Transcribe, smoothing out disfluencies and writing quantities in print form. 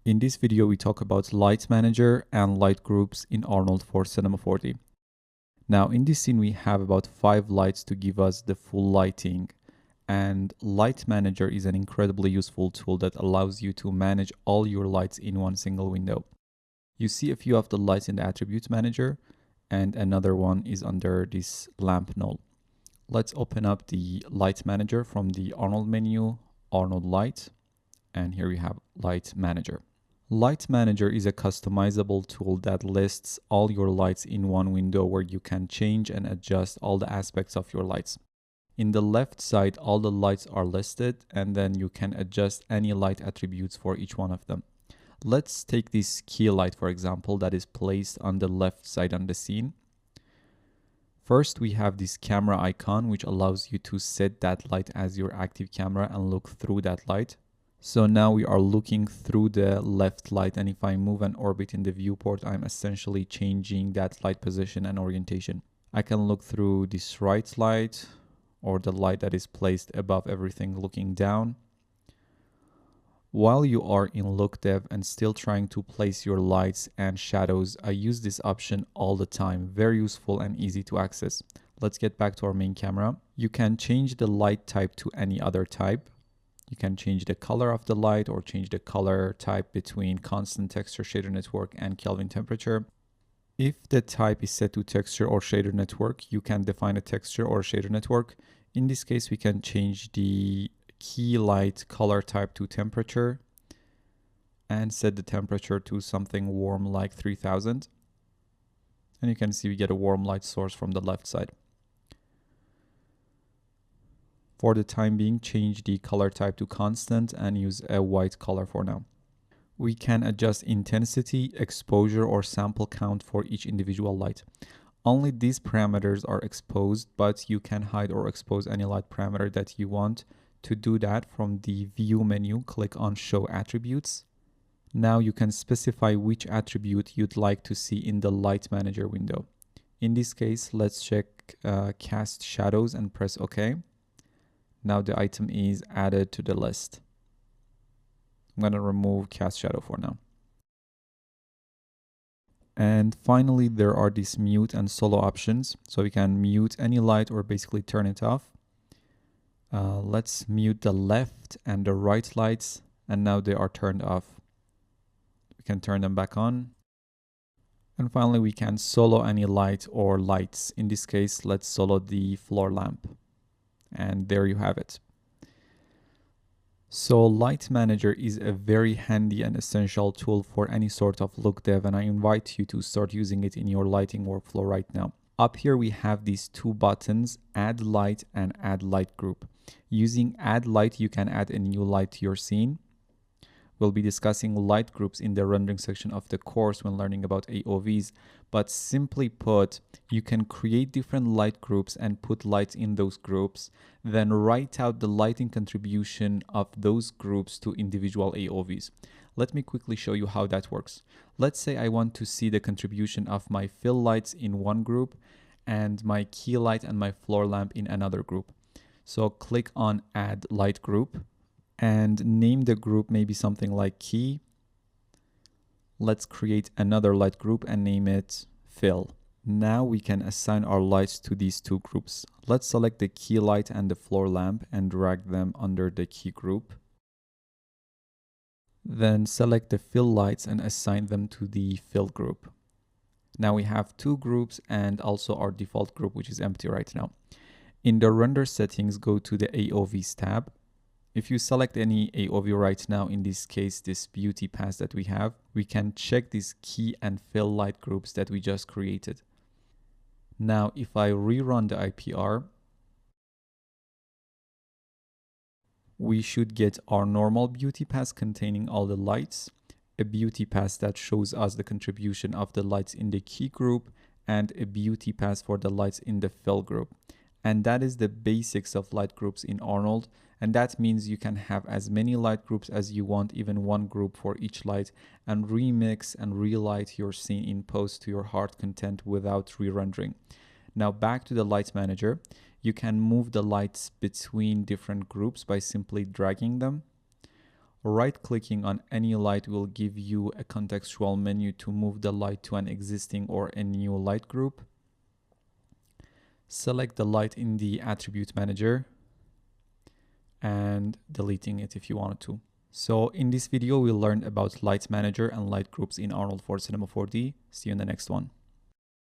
In this video, we talk about Light Manager and light groups in Arnold for Cinema 4D. Now, in this scene, we have about 5 lights to give us the full lighting. And Light Manager is an incredibly useful tool that allows you to manage all your lights in one single window. You see a few of the lights in the Attributes Manager, and another one is under this lamp null. Let's open up the Light Manager from the Arnold menu, Arnold Light, and here we have Light Manager. Light Manager is a customizable tool that lists all your lights in one window where you can change and adjust all the aspects of your lights. In the left side, all the lights are listed, and then you can adjust any light attributes for each one of them. Let's take this key light, for example, that is placed on the left side on the scene. First, we have this camera icon, which allows you to set that light as your active camera and look through that light. So now we are looking through the left light, and if I move an orbit in the viewport, I'm essentially changing that light position and orientation. I can look through this right light or the light that is placed above everything looking down. While you are in Look Dev and still trying to place your lights and shadows, I use this option all the time. Very useful and easy to access. Let's get back to our main camera. You can change the light type to any other type. You can change the color of the light or change the color type between constant texture shader network and Kelvin temperature. If the type is set to texture or shader network, you can define a texture or shader network. In this case, we can change the key light color type to temperature and set the temperature to something warm like 3000. And you can see we get a warm light source from the left side. For the time being, change the color type to constant and use a white color for now. We can adjust intensity, exposure, or sample count for each individual light. Only these parameters are exposed, but you can hide or expose any light parameter that you want. To do that, from the View menu, click on Show Attributes. Now you can specify which attribute you'd like to see in the Light Manager window. In this case, let's check Cast Shadows and press OK. Now the item is added to the list. I'm going to remove Cast Shadow for now. And finally, there are these mute and solo options. So we can mute any light or basically turn it off. Let's mute the left and the right lights, and now they are turned off. We can turn them back on. And finally, we can solo any light or lights. In this case, let's solo the floor lamp. And there you have it. So Light Manager is a very handy and essential tool for any sort of look dev, and I invite you to start using it in your lighting workflow right now. Up here we have these two buttons, Add Light and Add Light Group. Using Add Light, you can add a new light to your scene. We'll be discussing light groups in the rendering section of the course when learning about AOVs, but simply put, you can create different light groups and put lights in those groups, then write out the lighting contribution of those groups to individual AOVs. Let me quickly show you how that works. Let's say I want to see the contribution of my fill lights in one group and my key light and my floor lamp in another group. So click on Add Light Group and name the group maybe something like Key. Let's create another light group and name it Fill. Now we can assign our lights to these two groups. Let's select the key light and the floor lamp and drag them under the key group. Then select the fill lights and assign them to the fill group. Now we have two groups and also our default group, which is empty right now. In the render settings, go to the AOVs tab. If you select any AOV right now, in this case, this beauty pass that we have, we can check these key and fill light groups that we just created. Now, if I rerun the IPR, we should get our normal beauty pass containing all the lights, a beauty pass that shows us the contribution of the lights in the key group, and a beauty pass for the lights in the fill group. And that is the basics of light groups in Arnold. And that means you can have as many light groups as you want, even one group for each light, and remix and relight your scene in post to your heart content without re-rendering. Now back to the Light Manager. You can move the lights between different groups by simply dragging them. Right-clicking on any light will give you a contextual menu to move the light to an existing or a new light group. Select the light in the attribute manager and deleting it if you wanted to. So in this video, we learned about light manager and light groups in Arnold for Cinema 4D. See you in the next one.